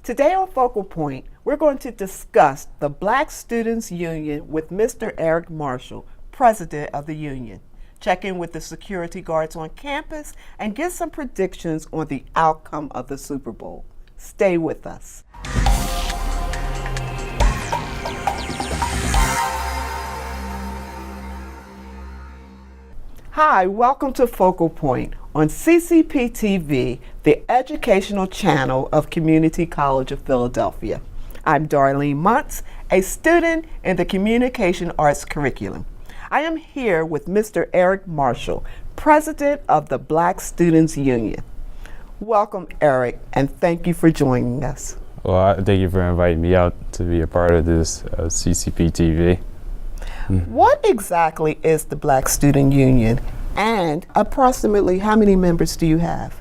Today on Focal Point, we're going to discuss the Black Students Union with Mr. Eric Marshall, President of the Union. Check in with the security guards on campus and get some predictions on the outcome of the Super Bowl. Stay with us. Hi, welcome to Focal Point on CCP TV, the educational channel of Community College of Philadelphia. I'm Darlene Muntz, a student in the Communication Arts curriculum. I am here with Mr. Eric Marshall, President of the Black Students Union. Welcome, Eric, and thank you for joining us. Well, I thank you for inviting me out to be a part of this CCP TV. What exactly is the Black Student Union, and approximately how many members do you have?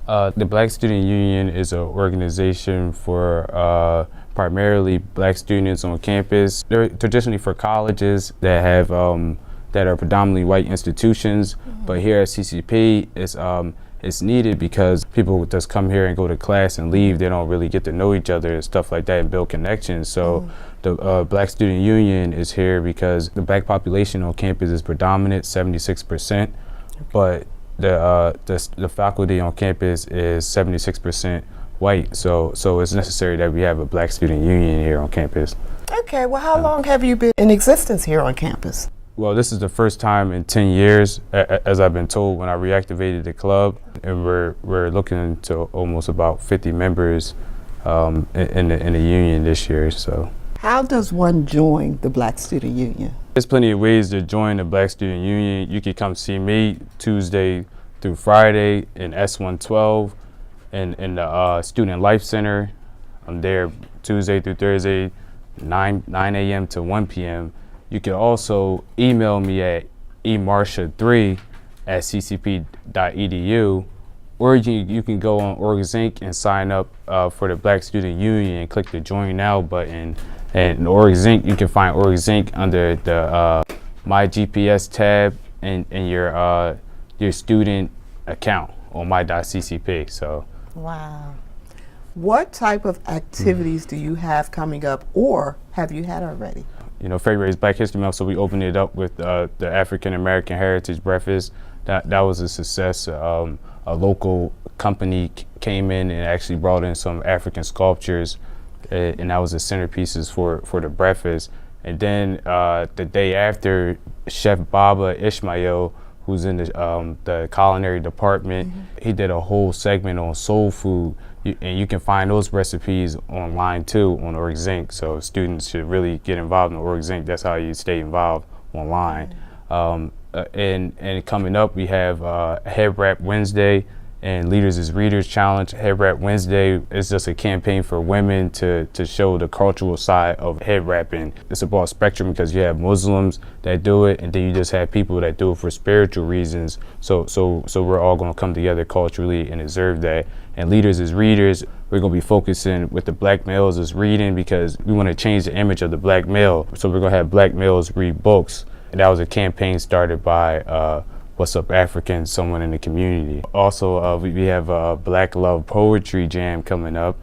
The Black Student Union is an organization for primarily Black students on campus. They're traditionally for colleges that have that are predominantly white institutions, but here at CCP, it's needed because people just come here and go to class and leave. They don't really get to know each other and stuff like that and build connections. So the Black Student Union is here because the Black population on campus is predominant, 76%, but the faculty on campus is 76% white. So it's necessary that we have a Black Student Union here on campus. Okay, well, how long have you been in existence here on campus? Well, this is the first time in 10 years, as I've been told, when I reactivated the club, and we're looking to almost about 50 members in the union this year. So, how does one join the Black Student Union? There's plenty of ways to join the Black Student Union. You can come see me Tuesday through Friday in S112 in the Student Life Center. I'm there Tuesday through Thursday, 9 a.m. to 1 p.m. You can also email me at emarsha3@ccp.edu, or you can go on OrgsInc and sign up for the Black Student Union and click the Join Now button. And in OrgsInc, you can find OrgsInc under the My GPS tab and your student account on my.ccp. So. Wow. What type of activities do you have coming up, or have you had already? You know, February is Black History Month, so we opened it up with the African American Heritage Breakfast. That was a success. A local company came in and actually brought in some African sculptures, and that was the centerpieces for the breakfast. And then the day after, Chef Baba Ishmael, who's in the culinary department, he did a whole segment on soul food. And you can find those recipes online too on OrgsInc. So students should really get involved in OrgsInc. That's how you stay involved online. And coming up, we have Head Wrap Wednesday and Leaders is Readers Challenge. Head Wrap Wednesday is just a campaign for women to show the cultural side of head wrapping. It's a broad spectrum because you have Muslims that do it, and then you just have people that do it for spiritual reasons. So we're all going to come together culturally and observe that. And Leaders is Readers, we're going to be focusing with the Black males is reading because we want to change the image of the Black male. So we're going to have Black males read books. And that was a campaign started by What's Up African, someone in the community. Also, we have a Black Love Poetry Jam coming up.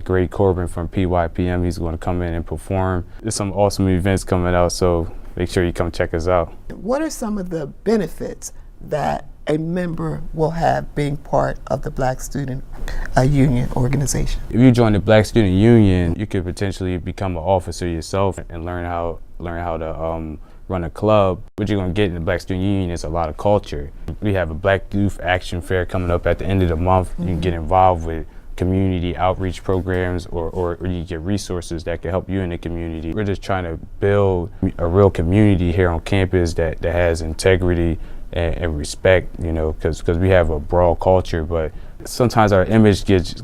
Greg Corbin from PYPM, he's going to come in and perform. There's some awesome events coming out, so make sure you come check us out. What are some of the benefits that a member will have being part of the Black Student Union organization? If you join the Black Student Union, you could potentially become an officer yourself and learn how to run a club. What you're going to get in the Black Student Union is a lot of culture. We have a Black Youth Action Fair coming up at the end of the month. You can get involved with community outreach programs or you get resources that can help you in the community. We're just trying to build a real community here on campus that has integrity and respect, you know, because we have a broad culture, but sometimes our image gets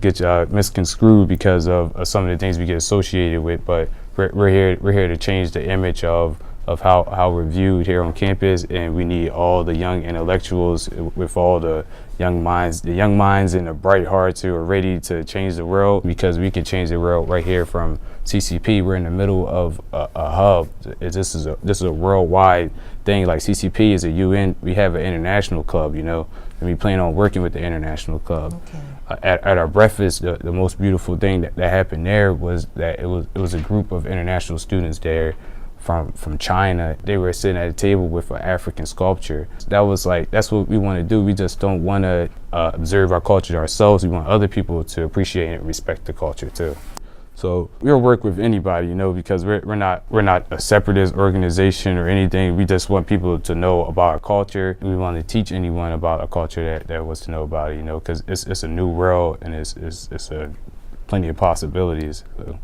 misconstrued because of some of the things we get associated with. But we're here to change the image of how we're viewed here on campus, and we need all the young intellectuals with all the young minds and the bright hearts who are ready to change the world, because we can change the world right here from CCP. We're in the middle of a hub. This is a worldwide thing. Like CCP is a UN, we have an international club, you know, and we plan on working with the international club. Okay. at our breakfast, the most beautiful thing that happened there was that it was a group of international students there from China. They were sitting at a table with an African sculpture. That's what we want to do. We just don't want to observe our culture ourselves. We want other people to appreciate and respect the culture too. So we'll work with anybody, because we're not a separatist organization or anything. We just want people to know about our culture. We want to teach anyone about a culture that wants to know about it, because it's a new world and it's plenty of possibilities. So.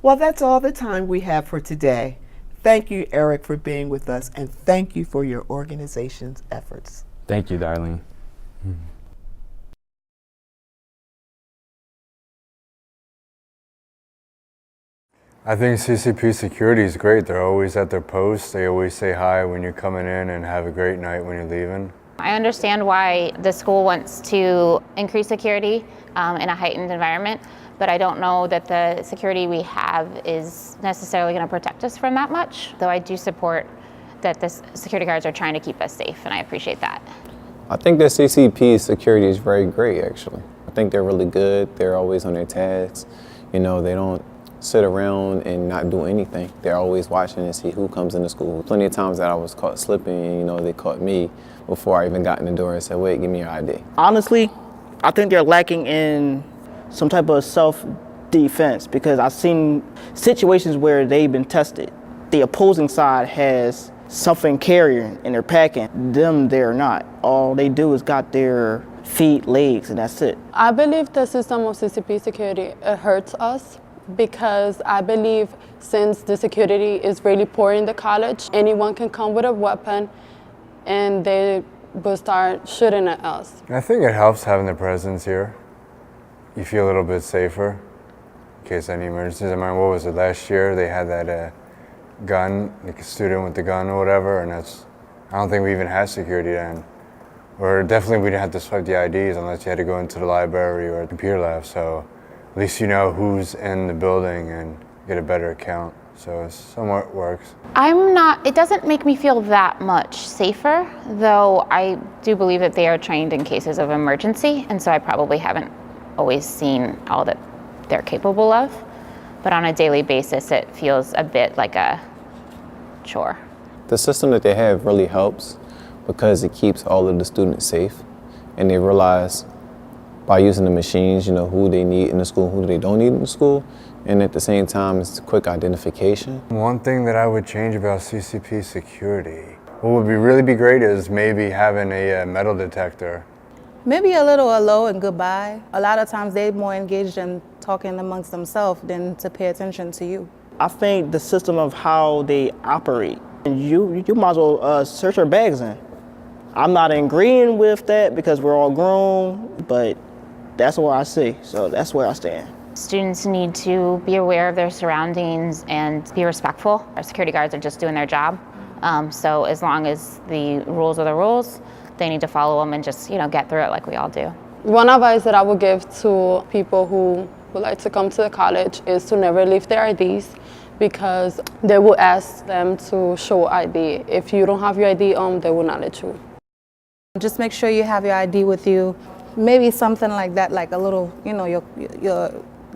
Well, that's all the time we have for today. Thank you, Eric, for being with us, and thank you for your organization's efforts. Thank you, Darlene. I think CCP security is great. They're always at their posts. They always say hi when you're coming in and have a great night when you're leaving. I understand why the school wants to increase security in a heightened environment, but I don't know that the security we have is necessarily going to protect us from that much, though I do support that the security guards are trying to keep us safe, and I appreciate that. I think that CCP security is very great, actually. I think they're really good. They're always on their tasks. They don't sit around and not do anything. They're always watching and see who comes into school. Plenty of times that I was caught slipping, and they caught me before I even got in the door and said, wait, give me your ID. Honestly, I think they're lacking in some type of self-defense, because I've seen situations where they've been tested. The opposing side has something carrying and they're packing. Them, they're not. All they do is got their feet, legs, and that's it. I believe the system of CCP security hurts us, because I believe since the security is really poor in the college, anyone can come with a weapon and they will start shooting at us. I think it helps having the presence here. You feel a little bit safer in case any emergencies. I mean, what was it, last year they had that gun, like a student with the gun or whatever, and I don't think we even had security then. Or definitely we didn't have to swipe the IDs unless you had to go into the library or the computer lab, so at least you know who's in the building and get a better account. So it somewhat works. It doesn't make me feel that much safer, though I do believe that they are trained in cases of emergency, and so I probably haven't always seen all that they're capable of. But on a daily basis, it feels a bit like a chore. The system that they have really helps because it keeps all of the students safe, and they realize by using the machines, who they need in the school, who they don't need in the school, and at the same time, it's quick identification. One thing that I would change about CCP security, what would really be great is maybe having a metal detector. Maybe a little hello and goodbye. A lot of times they're more engaged in talking amongst themselves than to pay attention to you. I think the system of how they operate, and you might as well search your bags in. I'm not agreeing with that because we're all grown, but that's what I see, so that's where I stand. Students need to be aware of their surroundings and be respectful. Our security guards are just doing their job. So as long as the rules are the rules, they need to follow them and just get through it like we all do. One advice that I would give to people who would like to come to the college is to never leave their IDs, because they will ask them to show ID. If you don't have your ID on, they will not let you. Just make sure you have your ID with you. Maybe something like that, like a little,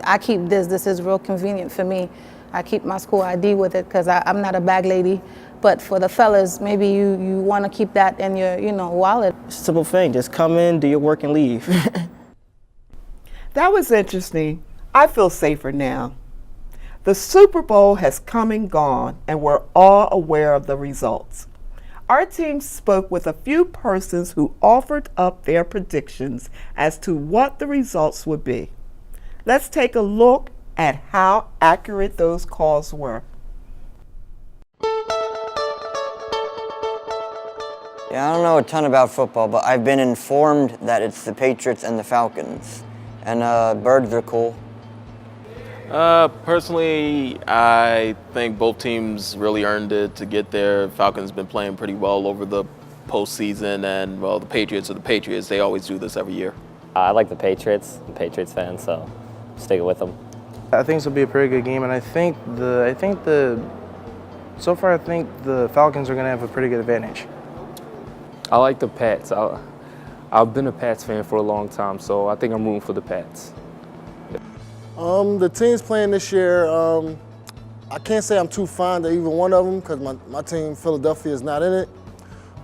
I keep this is real convenient for me. I keep my school ID with it because I'm not a bag lady. But for the fellas, maybe you want to keep that in your, wallet. Simple thing, just come in, do your work, and leave. That was interesting. I feel safer now. The Super Bowl has come and gone, and we're all aware of the results. Our team spoke with a few persons who offered up their predictions as to what the results would be. Let's take a look at how accurate those calls were. Yeah, I don't know a ton about football, but I've been informed that it's the Patriots and the Falcons. And birds are cool. Personally, I think both teams really earned it to get there. Falcons been playing pretty well over the postseason, and well, the Patriots are the Patriots. They always do this every year. I like the Patriots. I'm a Patriots fan, so stick with them. I think this will be a pretty good game, and so far I think the Falcons are going to have a pretty good advantage. I like the Pats. I've been a Pats fan for a long time, so I think I'm rooting for the Pats. The teams playing this year, I can't say I'm too fond of either one of them because my team, Philadelphia, is not in it.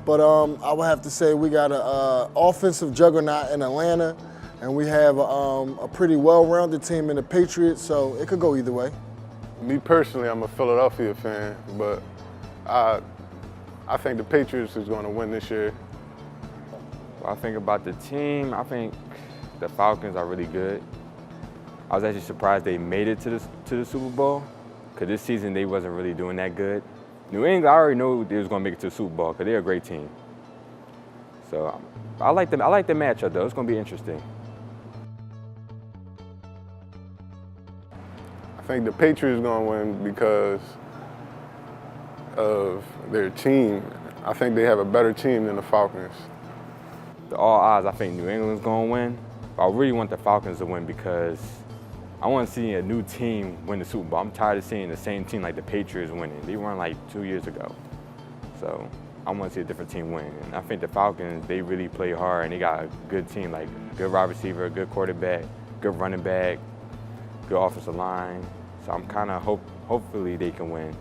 But I would have to say we got an offensive juggernaut in Atlanta, and we have a pretty well-rounded team in the Patriots, so it could go either way. Me personally, I'm a Philadelphia fan, but I think the Patriots is going to win this year. When I think about the team, I think the Falcons are really good. I was actually surprised they made it to the Super Bowl, because this season they wasn't really doing that good. New England, I already know they was going to make it to the Super Bowl because they're a great team. So I like the matchup though. It's going to be interesting. I think the Patriots are going to win because of their team. I think they have a better team than the Falcons. To all odds, I think New England's going to win. But I really want the Falcons to win because I want to see a new team win the Super Bowl. I'm tired of seeing the same team like the Patriots winning. They won like 2 years ago. So I want to see a different team win. And I think the Falcons, they really play hard and they got a good team, like good wide receiver, good quarterback, good running back, good offensive line. So I'm kind of hopefully they can win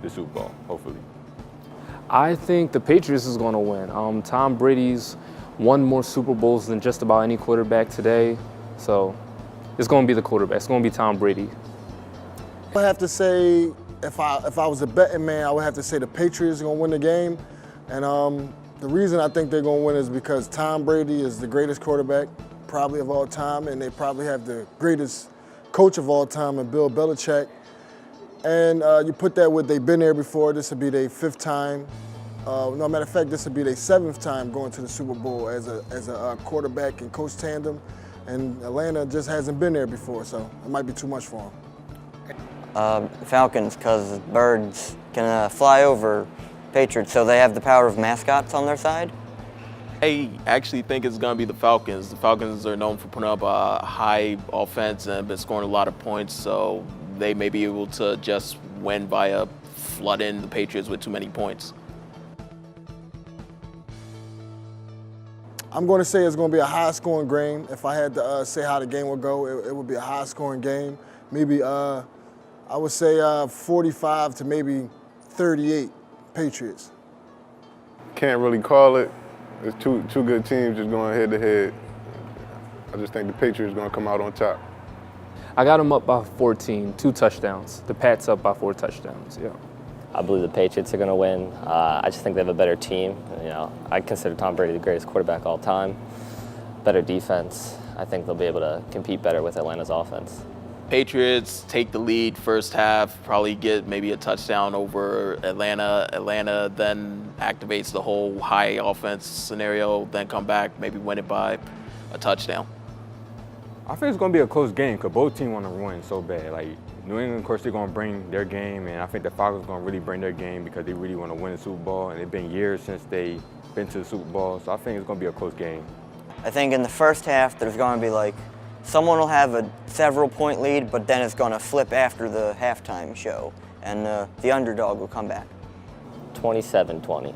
the Super Bowl, hopefully. I think the Patriots is going to win. Tom Brady's won more Super Bowls than just about any quarterback today. So it's going to be the quarterback. It's going to be Tom Brady. I have to say, if I was a betting man, I would have to say the Patriots are going to win the game. And the reason I think they're going to win is because Tom Brady is the greatest quarterback probably of all time, and they probably have the greatest coach of all time in Bill Belichick. And you put that with they've been there before. This would be their 5th time. No, matter of fact, this would be their 7th time going to the Super Bowl as a quarterback and coach tandem. And Atlanta just hasn't been there before, so it might be too much for them. Falcons, because birds can fly over Patriots, so they have the power of mascots on their side. I actually think it's going to be the Falcons. The Falcons are known for putting up a high offense and been scoring a lot of points, so they may be able to just win via flooding the Patriots with too many points. I'm going to say it's going to be a high-scoring game. If I had to say how the game would go, it would be a high-scoring game. Maybe, I would say 45 to maybe 38 Patriots. Can't really call it. It's two good teams just going head-to-head. I just think the Patriots are going to come out on top. I got them up by 14, 2 touchdowns. The Pats up by 4 touchdowns, yeah. I believe the Patriots are going to win. I just think they have a better team. You know, I consider Tom Brady the greatest quarterback of all time. Better defense. I think they'll be able to compete better with Atlanta's offense. Patriots take the lead first half, probably get maybe a touchdown over Atlanta. Atlanta then activates the whole high offense scenario, then come back, maybe win it by a touchdown. I think it's going to be a close game because both teams want to win so bad. Like New England, of course, they're going to bring their game, and I think the Falcons are going to really bring their game because they really want to win the Super Bowl, and it's been years since they've been to the Super Bowl, so I think it's going to be a close game. I think in the first half, there's going to be like, someone will have a several-point lead, but then it's going to flip after the halftime show, and the underdog will come back. 27-20.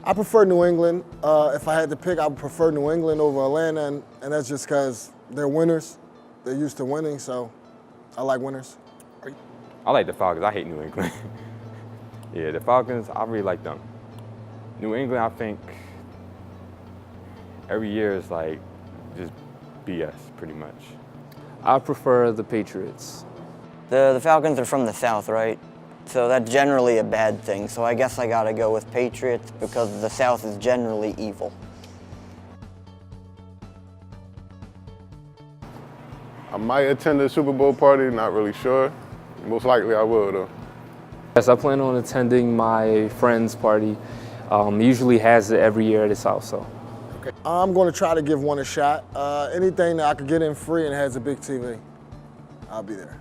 I prefer New England. If I had to pick, I would prefer New England over Atlanta, and that's just because they're winners. They're used to winning, so I like winners. I like the Falcons. I hate New England. Yeah, the Falcons, I really like them. New England, I think every year is like just BS, pretty much. I prefer the Patriots. The Falcons are from the South, right? So that's generally a bad thing. So I guess I gotta go with Patriots because the South is generally evil. I might attend the Super Bowl party, not really sure. Most likely I will, though. Yes, I plan on attending my friend's party. He usually has it every year at his house, so. Okay. I'm going to try to give one a shot. Anything that I could get in free and has a big TV, I'll be there.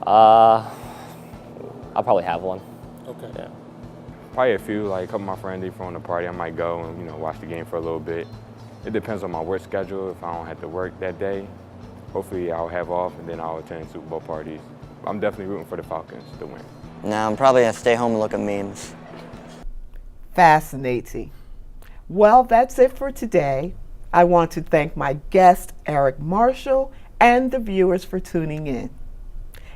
I'll probably have one. Okay. Yeah. Probably a few, like a couple of my friends, they from the party, I might go and watch the game for a little bit. It depends on my work schedule. If I don't have to work that day, hopefully I'll have off and then I'll attend Super Bowl parties. I'm definitely rooting for the Falcons to win. Nah, I'm probably gonna stay home and look at memes. fascinating. Well, that's it for today. I want to thank my guest, Eric Marshall, and the viewers for tuning in.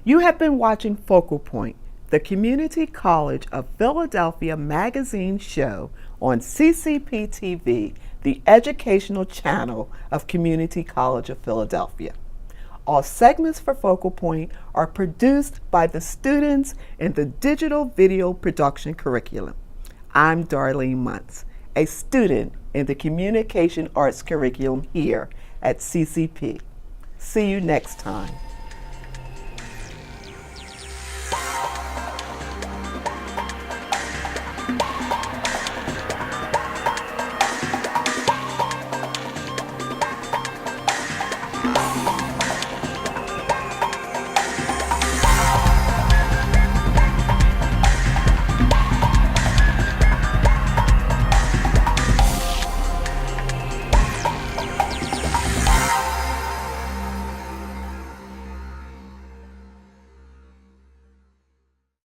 You have been watching Focal Point, the Community College of Philadelphia magazine show on CCP TV, the educational channel of Community College of Philadelphia. All segments for Focal Point are produced by the students in the digital video production curriculum. I'm Darlene Muntz, a student in the Communication Arts curriculum here at CCP. See you next time.